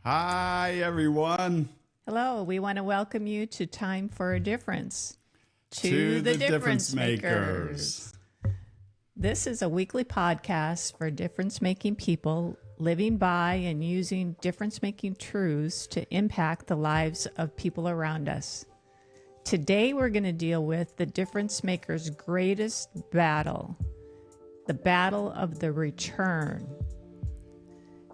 Hi, everyone. Hello, we want to welcome you to Time for a Difference. To the Difference Makers. This is a weekly podcast for difference-making people living by and using difference-making truths to impact the lives of people around us. Today, we're going to deal with the difference maker's greatest battle, the battle of the return.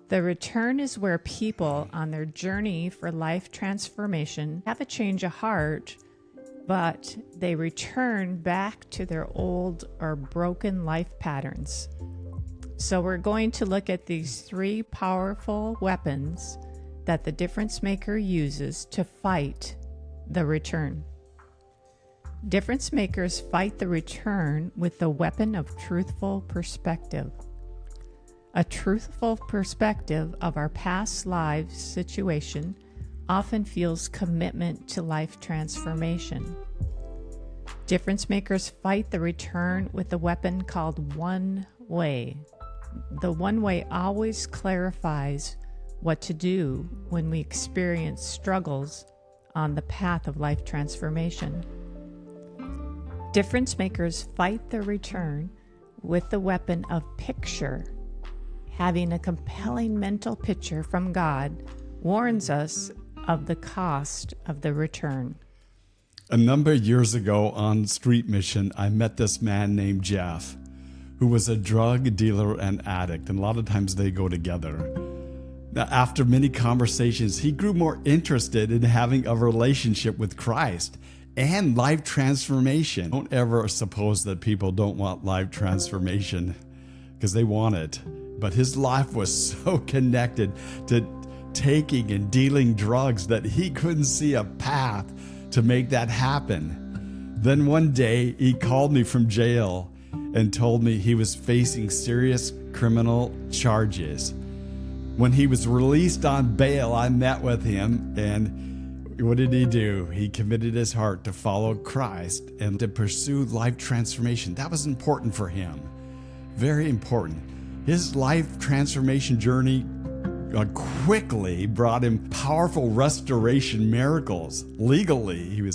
The return is where people on their journey for life transformation have a change of heart, but they return back to their old or broken life patterns. So we're going to look at these three powerful weapons that the difference maker uses to fight the return. Difference makers fight the return with the weapon of truthful perspective. A truthful perspective of our past lives situation often fuels commitment to life transformation. Difference makers fight the return with the weapon called one way. The one way always clarifies what to do when we experience struggles on the path of life transformation. Difference makers fight the return with the weapon of picture. Having a compelling mental picture from God warns us of the cost of the return. A number of years ago on Street Mission, I met this man named Jeff, who was a drug dealer and addict, and a lot of times they go together. Now, after many conversations, he grew more interested in having a relationship with Christ and life transformation. Don't ever suppose that people don't want life transformation, because they want it. But his life was so connected to taking and dealing drugs that he couldn't see a path to make that happen. Then one day he called me from jail and told me he was facing serious criminal charges. When he was released on bail, I met with him, and what did he do? He committed his heart to follow Christ and to pursue life transformation. That was important for him. Very important. His life transformation journey quickly brought him powerful restoration miracles. Legally,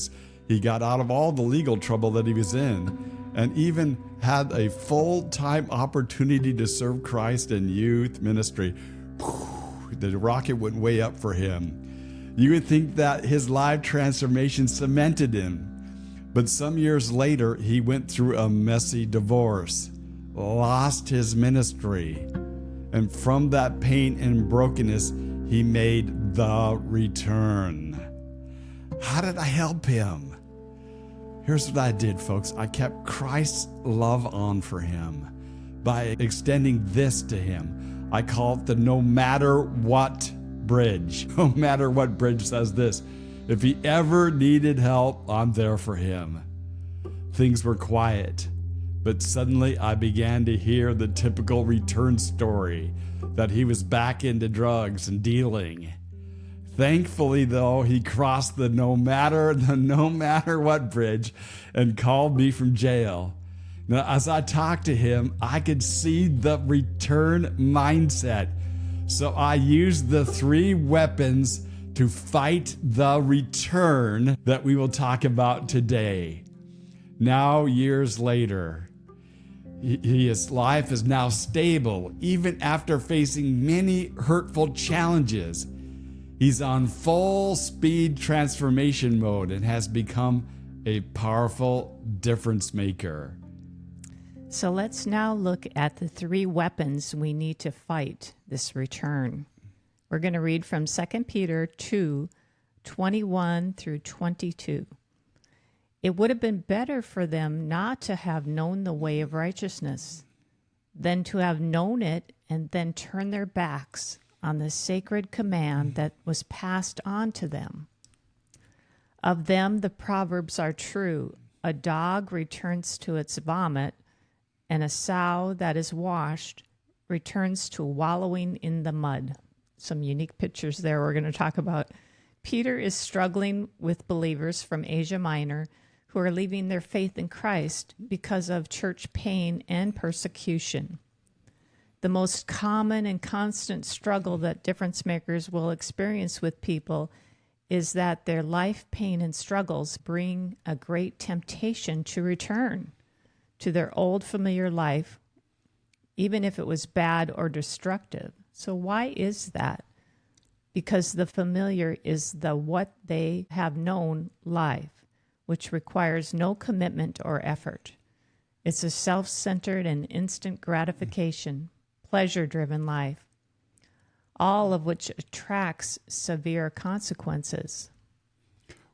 he got out of all the legal trouble that he was in, and even had a full-time opportunity to serve Christ in youth ministry. The rocket went way up for him. You would think that his life transformation cemented him, but some years later, he went through a messy divorce, lost his ministry, and from that pain and brokenness, he made the return. How did I help him? Here's what I did, folks. I kept Christ's love on for him by extending this to him. I call it the no matter what bridge. No matter what bridge says this. If he ever needed help, I'm there for him. Things were quiet. But suddenly I began to hear the typical return story that he was back into drugs and dealing. Thankfully, though, he crossed the no matter what bridge and called me from jail. Now, as I talked to him, I could see the return mindset. So I used the three weapons to fight the return that we will talk about today. Now, years later, his life is now stable, even after facing many hurtful challenges. He's on full speed transformation mode and has become a powerful difference maker. So let's now look at the three weapons we need to fight this return. We're going to read from 2 Peter 2:21 through 22. It would have been better for them not to have known the way of righteousness than to have known it and then turn their backs on the sacred command that was passed on to them. Of them, the proverbs are true. A dog returns to its vomit, and a sow that is washed returns to wallowing in the mud. Some unique pictures there we're going to talk about. Peter is struggling with believers from Asia Minor who are leaving their faith in Christ because of church pain and persecution. The most common and constant struggle that difference makers will experience with people is that their life pain and struggles bring a great temptation to return to their old familiar life, even if it was bad or destructive. So why is that? Because the familiar is the what they have known life, which requires no commitment or effort. It's a self-centered and instant gratification, pleasure-driven life, all of which attracts severe consequences.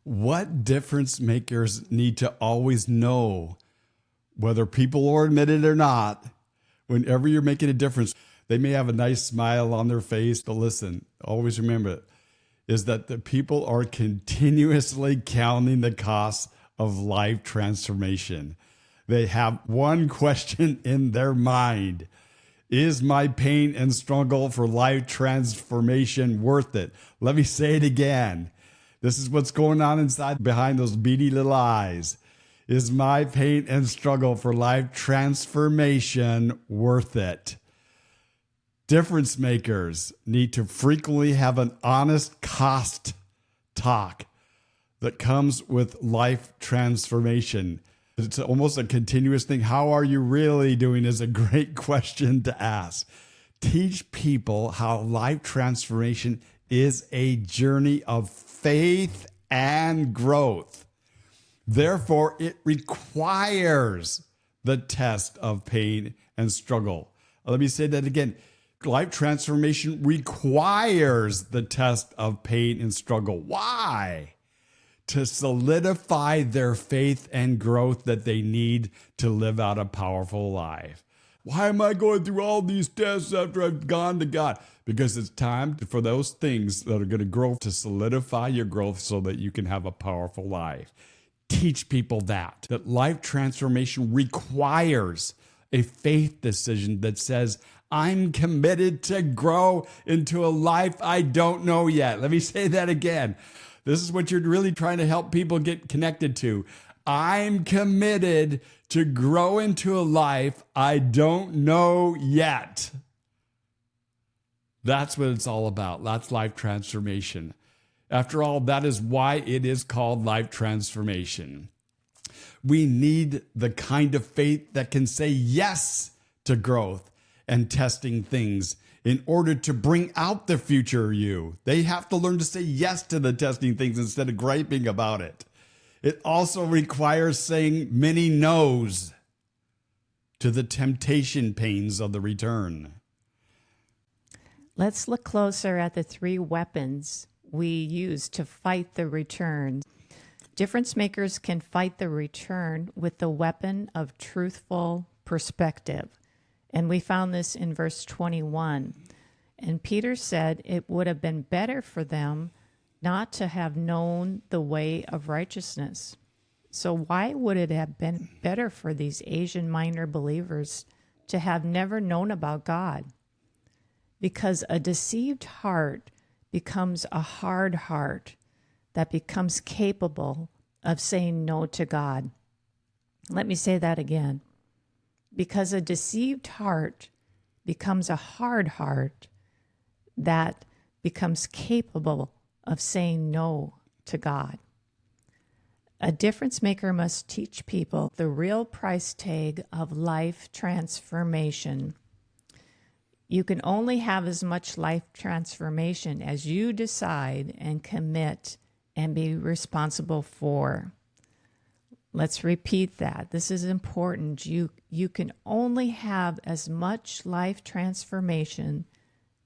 What difference makers need to always know, whether people will admit it or not, whenever you're making a difference, they may have a nice smile on their face, but listen, always remember it, is that the people are continuously counting the cost of life transformation. They have one question in their mind. Is my pain and struggle for life transformation worth it? Let me say it again. This is what's going on inside behind those beady little eyes. Is my pain and struggle for life transformation worth it? Difference makers need to frequently have an honest cost talk that comes with life transformation. It's almost a continuous thing. How are you really doing is a great question to ask. Teach people how life transformation is a journey of faith and growth. Therefore, it requires the test of pain and struggle. Let me say that again. Life transformation requires the test of pain and struggle. Why? To solidify their faith and growth that they need to live out a powerful life. Why am I going through all these tests after I've gone to God? Because it's time for those things that are going to grow to solidify your growth so that you can have a powerful life. Teach people that life transformation requires a faith decision that says, I'm committed to grow into a life I don't know yet. Let me say that again. This is what you're really trying to help people get connected to. I'm committed to grow into a life I don't know yet. That's what it's all about. That's life transformation. After all, that is why it is called life transformation. We need the kind of faith that can say yes to growth and testing things in order to bring out the future you. They have to learn to say yes to the testing things instead of griping about it. It also requires saying many no's to the temptation pains of the return. Let's look closer at the three weapons we use to fight the return. Difference makers can fight the return with the weapon of truthful perspective. And we found this in verse 21. And Peter said it would have been better for them not to have known the way of righteousness. So why would it have been better for these Asian Minor believers to have never known about God? Because a deceived heart becomes a hard heart that becomes capable of saying no to God. Let me say that again. Because a deceived heart becomes a hard heart that becomes capable of saying no to God. A difference maker must teach people the real price tag of life transformation. You can only have as much life transformation as you decide and commit and be responsible for. Let's repeat that. This is important. You can only have as much life transformation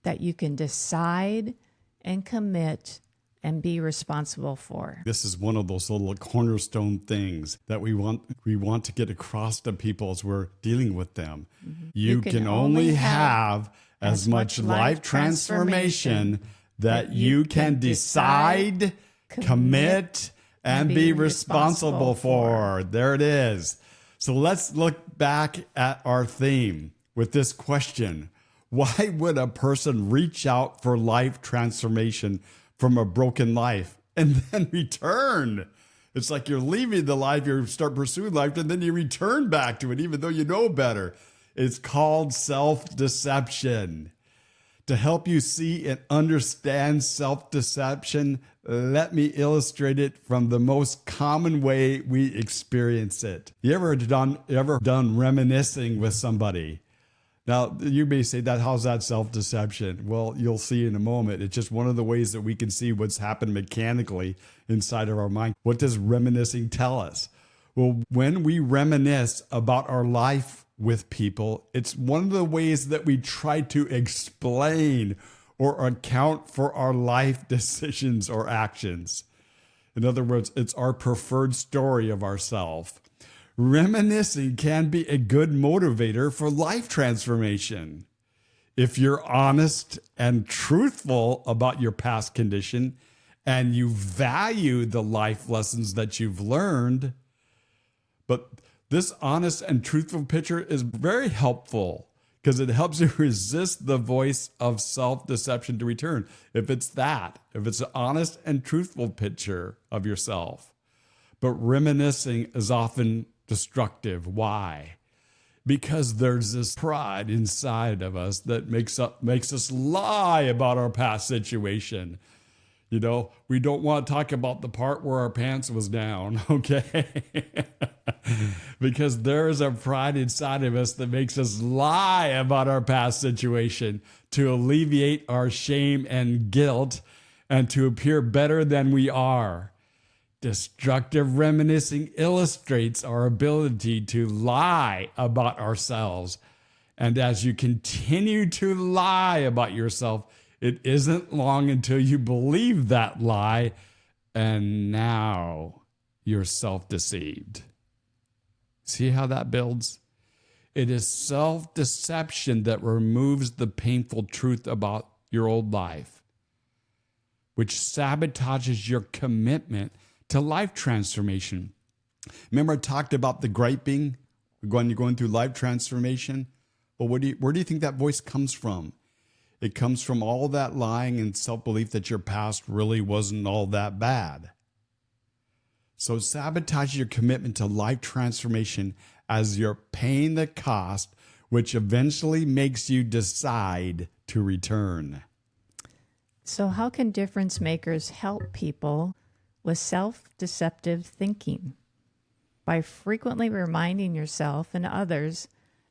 that you can decide and commit and be responsible for. This is one of those little cornerstone things that we want to get across to people as we're dealing with them. Mm-hmm. You can only have as much life transformation that you can decide, commit, and be responsible for. There it is. So let's look back at our theme with this question. Why would a person reach out for life transformation from a broken life and then return? It's like you're leaving the life, you start pursuing life, and then you return back to it, even though you know better. It's called self-deception. To help you see and understand self-deception, let me illustrate it from the most common way we experience it. You ever done reminiscing with somebody? Now, you may say that, how's that self-deception? Well, you'll see in a moment. It's just one of the ways that we can see what's happened mechanically inside of our mind. What does reminiscing tell us? Well, when we reminisce about our life with people, it's one of the ways that we try to explain or account for our life decisions or actions. In other words, it's our preferred story of ourselves. Reminiscing can be a good motivator for life transformation. If you're honest and truthful about your past condition and you value the life lessons that you've learned, but this honest and truthful picture is very helpful because it helps you resist the voice of self-deception to return. If it's an honest and truthful picture of yourself. But reminiscing is often destructive. Why? Because there's this pride inside of us that makes us lie about our past situation. You know, we don't want to talk about the part where our pants was down, okay? Because there is a pride inside of us that makes us lie about our past situation to alleviate our shame and guilt and to appear better than we are. Destructive reminiscing illustrates our ability to lie about ourselves. And as you continue to lie about yourself, it isn't long until you believe that lie, and now you're self-deceived. See how that builds? It is self-deception that removes the painful truth about your old life, which sabotages your commitment to life transformation. Remember I talked about the griping when you're going through life transformation? Well, where do you think that voice comes from? It comes from all that lying and self-belief that your past really wasn't all that bad. So sabotage your commitment to life transformation as you're paying the cost, which eventually makes you decide to return. So how can difference makers help people with self-deceptive thinking? By frequently reminding yourself and others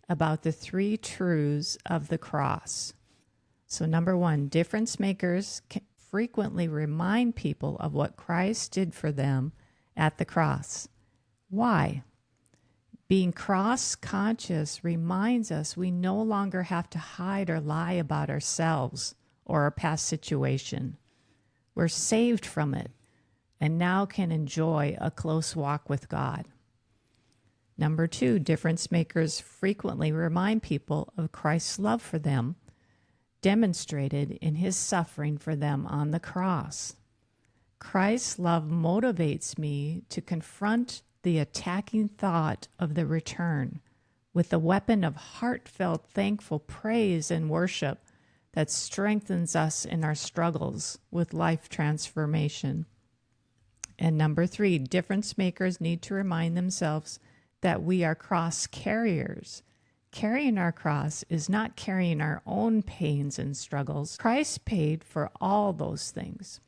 about the three truths of the cross. So number one, difference makers can frequently remind people of what Christ did for them at the cross. Why? Being cross-conscious reminds us we no longer have to hide or lie about ourselves or our past situation. We're saved from it and now can enjoy a close walk with God. Number two, difference makers frequently remind people of Christ's love for them, demonstrated in his suffering for them on the cross. Christ's love motivates me to confront the attacking thought of the return with the weapon of heartfelt, thankful praise and worship that strengthens us in our struggles with life transformation. And number three, difference makers need to remind themselves that we are cross carriers. Carrying our cross is not carrying our own pains and struggles. Christ paid for all those things.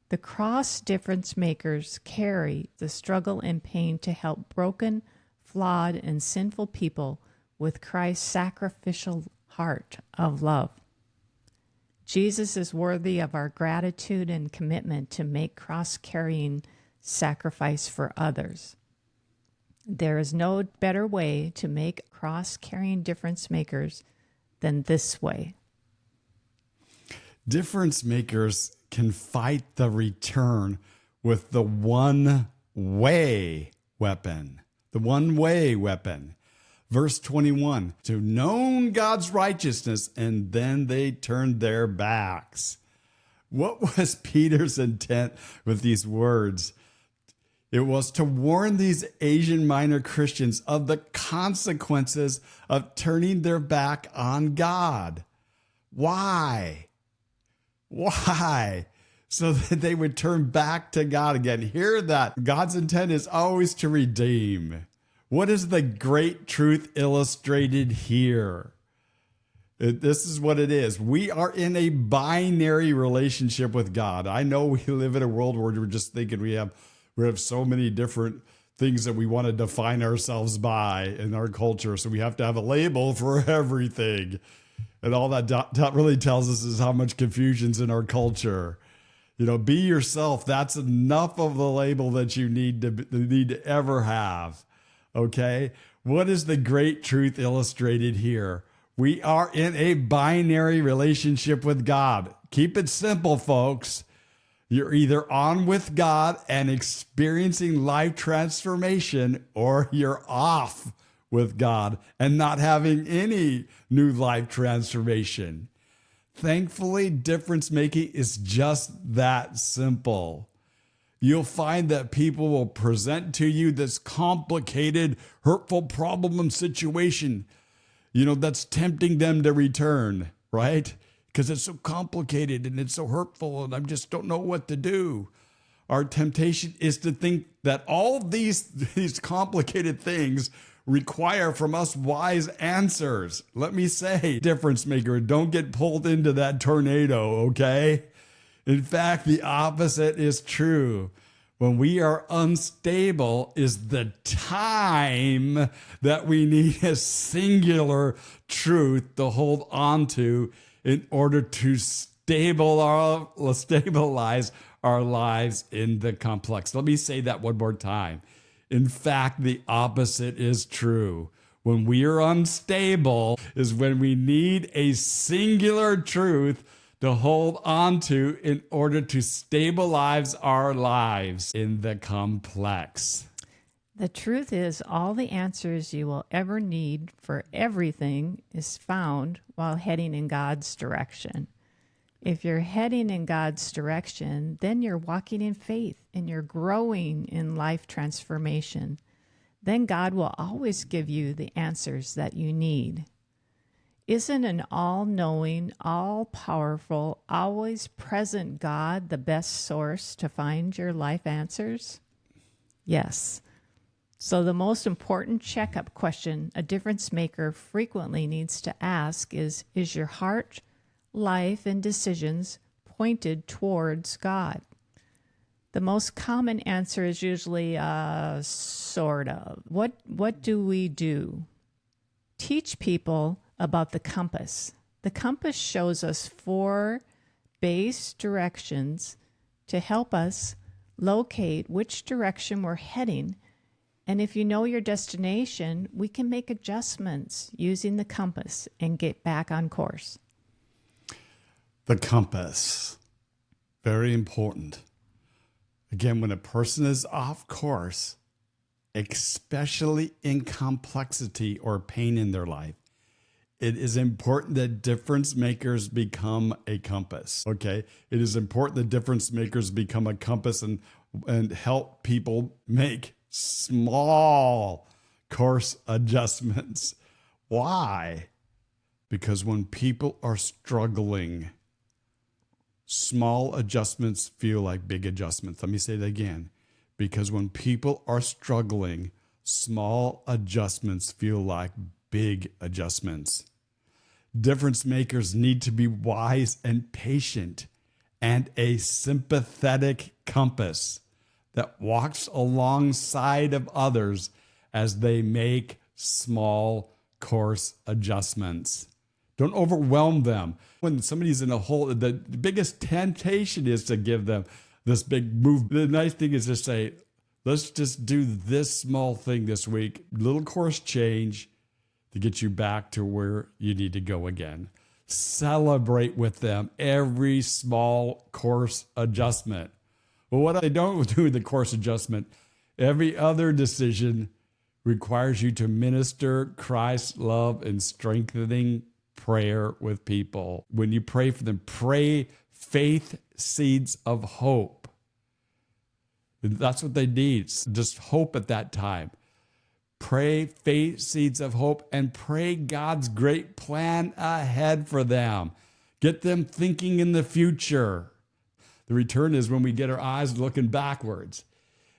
The cross difference makers carry the struggle and pain to help broken, flawed, and sinful people with Christ's sacrificial heart of love. Jesus is worthy of our gratitude and commitment to make cross-carrying sacrifice for others. There is no better way to make cross-carrying difference makers than this way. Difference makers can fight the return with the one-way weapon. The one-way weapon. Verse 21, to known God's righteousness, and then they turned their backs. What was Peter's intent with these words? It was to warn these Asian Minor Christians of the consequences of turning their back on God. Why? Why? So that they would turn back to God again. Hear that. God's intent is always to redeem. What is the great truth illustrated here? This is what it is. We are in a binary relationship with God. I know we live in a world where we're just thinking we have so many different things that we want to define ourselves by in our culture. So we have to have a label for everything. And all that really tells us is how much confusion's in our culture. You know, be yourself. That's enough of the label that you need to ever have. Okay? What is the great truth illustrated here? We are in a binary relationship with God. Keep it simple, folks. You're either on with God and experiencing life transformation, or you're off with God and not having any new life transformation. Thankfully, difference making is just that simple. You'll find that people will present to you this complicated, hurtful problem and situation, that's tempting them to return, right? Because it's so complicated and it's so hurtful and I just don't know what to do. Our temptation is to think that all these complicated things require from us wise answers. Let me say, difference maker, don't get pulled into that tornado, okay? In fact, the opposite is true. When we are unstable is the time that we need a singular truth to hold on to in order to stabilize our lives in the complex. Let me say that one more time. In fact, the opposite is true. When we are unstable is when we need a singular truth to hold on to in order to stabilize our lives in the complex. The truth is, all the answers you will ever need for everything is found while heading in God's direction. If you're heading in God's direction, then you're walking in faith and you're growing in life transformation. Then God will always give you the answers that you need. Isn't an all-knowing, all-powerful, always present God the best source to find your life answers? Yes. So the most important checkup question a difference maker frequently needs to ask is your heart, life, and decisions pointed towards God? The most common answer is usually sort of. What do we do? Teach people about the compass. The compass shows us 4 base directions to help us locate which direction we're heading. And if you know your destination, we can make adjustments using the compass and get back on course. The compass, very important. Again, when a person is off course, especially in complexity or pain in their life, it is important that difference makers become a compass, okay? It is important that difference makers become a compass and help people make small course adjustments. Why? Because when people are struggling, small adjustments feel like big adjustments. Let me say that again. Because when people are struggling, small adjustments feel like big adjustments. Difference makers need to be wise and patient and a sympathetic compass that walks alongside of others as they make small course adjustments. Don't overwhelm them. When somebody's in a hole, the biggest temptation is to give them this big move. The nice thing is to say, let's just do this small thing this week, little course change to get you back to where you need to go again. Celebrate with them every small course adjustment. But what they don't do in the course adjustment, every other decision requires you to minister Christ's love and strengthening prayer with people. When you pray for them, pray faith seeds of hope. That's what they need, just hope at that time. Pray faith seeds of hope and pray God's great plan ahead for them. Get them thinking in the future. The return is when we get our eyes looking backwards.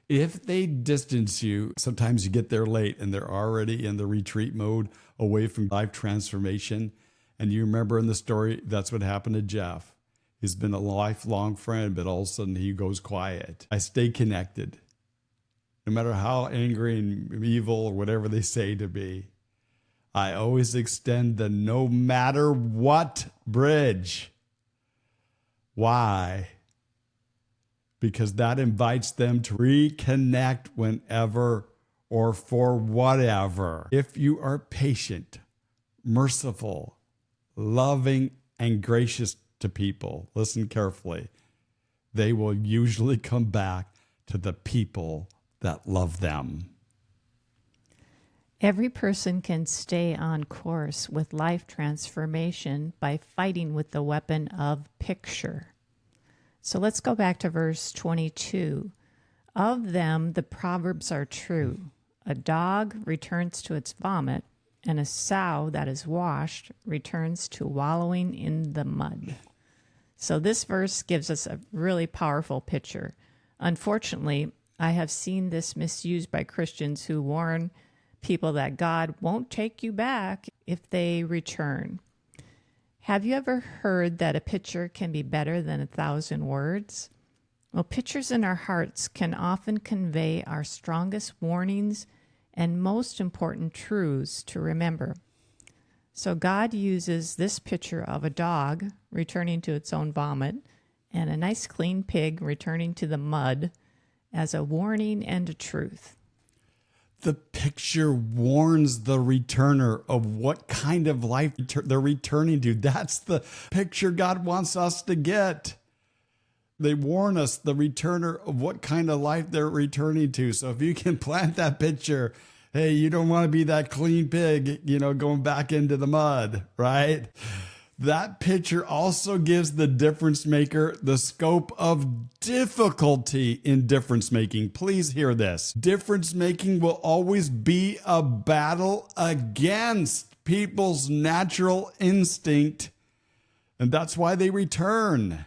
If they distance you, sometimes you get there late and they're already in the retreat mode away from life transformation. And you remember in the story, that's what happened to Jeff. He's been a lifelong friend, but all of a sudden he goes quiet. I stay connected. No matter how angry and evil or whatever they say to me, I always extend the no matter what bridge. Why? Because that invites them to reconnect whenever or for whatever. If you are patient, merciful, loving, and gracious to people, listen carefully, they will usually come back to the people that love them. Every person can stay on course with life transformation by fighting with the weapon of picture. So let's go back to verse 22. Of them, the proverbs are true. A dog returns to its vomit, and a sow that is washed returns to wallowing in the mud. So this verse gives us a really powerful picture. Unfortunately, I have seen this misused by Christians who warn people that God won't take you back if they return. Have you ever heard that a picture can be better than 1,000 words? Well, pictures in our hearts can often convey our strongest warnings and most important truths to remember. So God uses this picture of a dog returning to its own vomit and a nice clean pig returning to the mud as a warning and a truth. The picture warns the returner of what kind of life they're returning to. That's the picture God wants us to get. They warn us, the returner, of what kind of life they're returning to. So if you can plant that picture, hey, you don't want to be that clean pig, going back into the mud, right? That picture also gives the difference maker the scope of difficulty in difference making. Please hear this. Difference making will always be a battle against people's natural instinct, and that's why they return.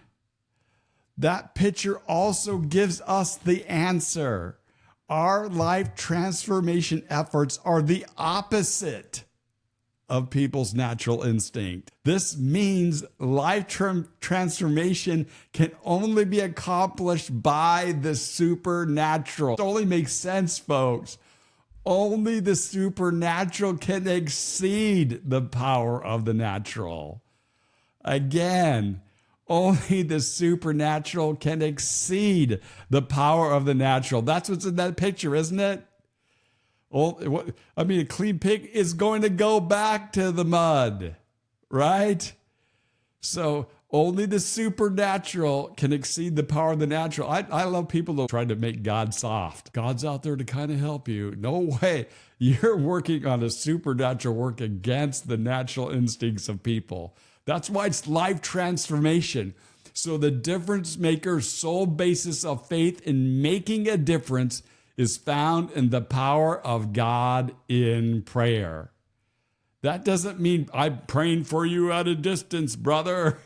That picture also gives us the answer. Our life transformation efforts are the opposite of people's natural instinct. This means life transformation can only be accomplished by the supernatural. It only makes sense, folks. Only the supernatural can exceed the power of the natural. Again, only the supernatural can exceed the power of the natural. That's what's in that picture, isn't it? A clean pig is going to go back to the mud, right? So only the supernatural can exceed the power of the natural. I love people that try to make God soft. God's out there to kind of help you. No way. You're working on a supernatural work against the natural instincts of people. That's why it's life transformation. So the difference maker's sole basis of faith in making a difference is found in the power of God in prayer. That doesn't mean I'm praying for you at a distance, brother.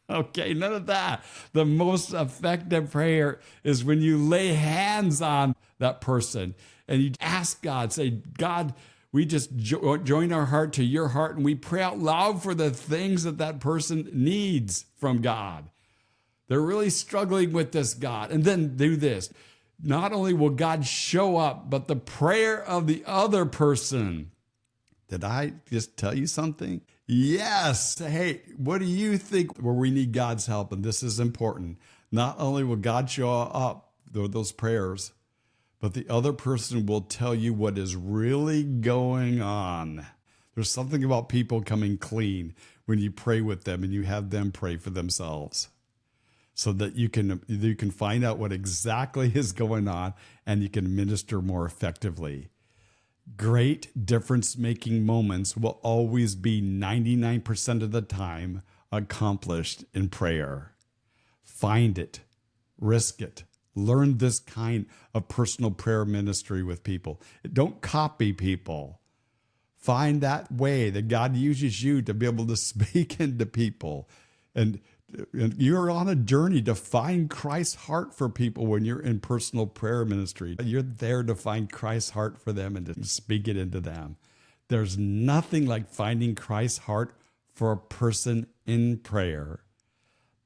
Okay, none of that. The most effective prayer is when you lay hands on that person and you ask God, say, God, we just join our heart to your heart and we pray out loud for the things that person needs from God. They're really struggling with this, God. And then do this. Not only will God show up, but the prayer of the other person. Did I just tell you something? Yes. Hey, what do you think where we need God's help? And this is important. Not only will God show up with those prayers, but the other person will tell you what is really going on. There's something about people coming clean when you pray with them and you have them pray for themselves, so that you can find out what exactly is going on and you can minister more effectively. Great difference-making moments will always be 99% of the time accomplished in prayer. Find it, risk it. Learn this kind of personal prayer ministry with people. Don't copy people. Find that way that God uses you to be able to speak into people and You're on a journey to find Christ's heart for people when you're in personal prayer ministry. You're there to find Christ's heart for them and to speak it into them. There's nothing like finding Christ's heart for a person in prayer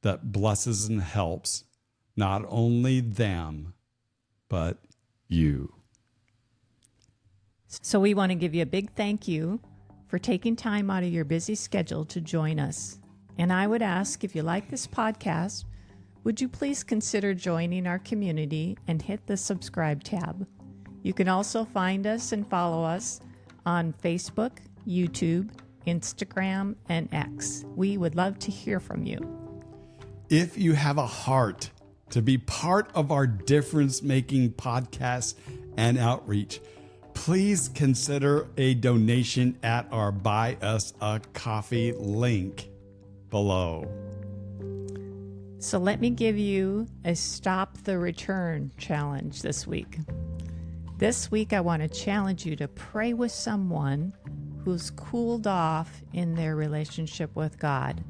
that blesses and helps not only them, but you. So we want to give you a big thank you for taking time out of your busy schedule to join us. And I would ask, if you like this podcast, would you please consider joining our community and hit the subscribe tab? You can also find us and follow us on Facebook, YouTube, Instagram, and X. We would love to hear from you. If you have a heart to be part of our difference-making podcast and outreach, please consider a donation at our Buy Us a Coffee link below. So let me give you a Stop the Return challenge this week. This week, I want to challenge you to pray with someone who's cooled off in their relationship with God.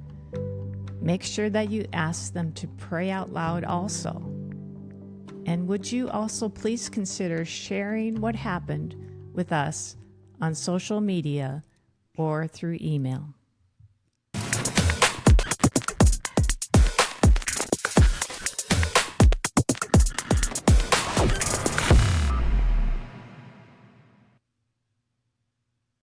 Make sure that you ask them to pray out loud also. And would you also please consider sharing what happened with us on social media or through email?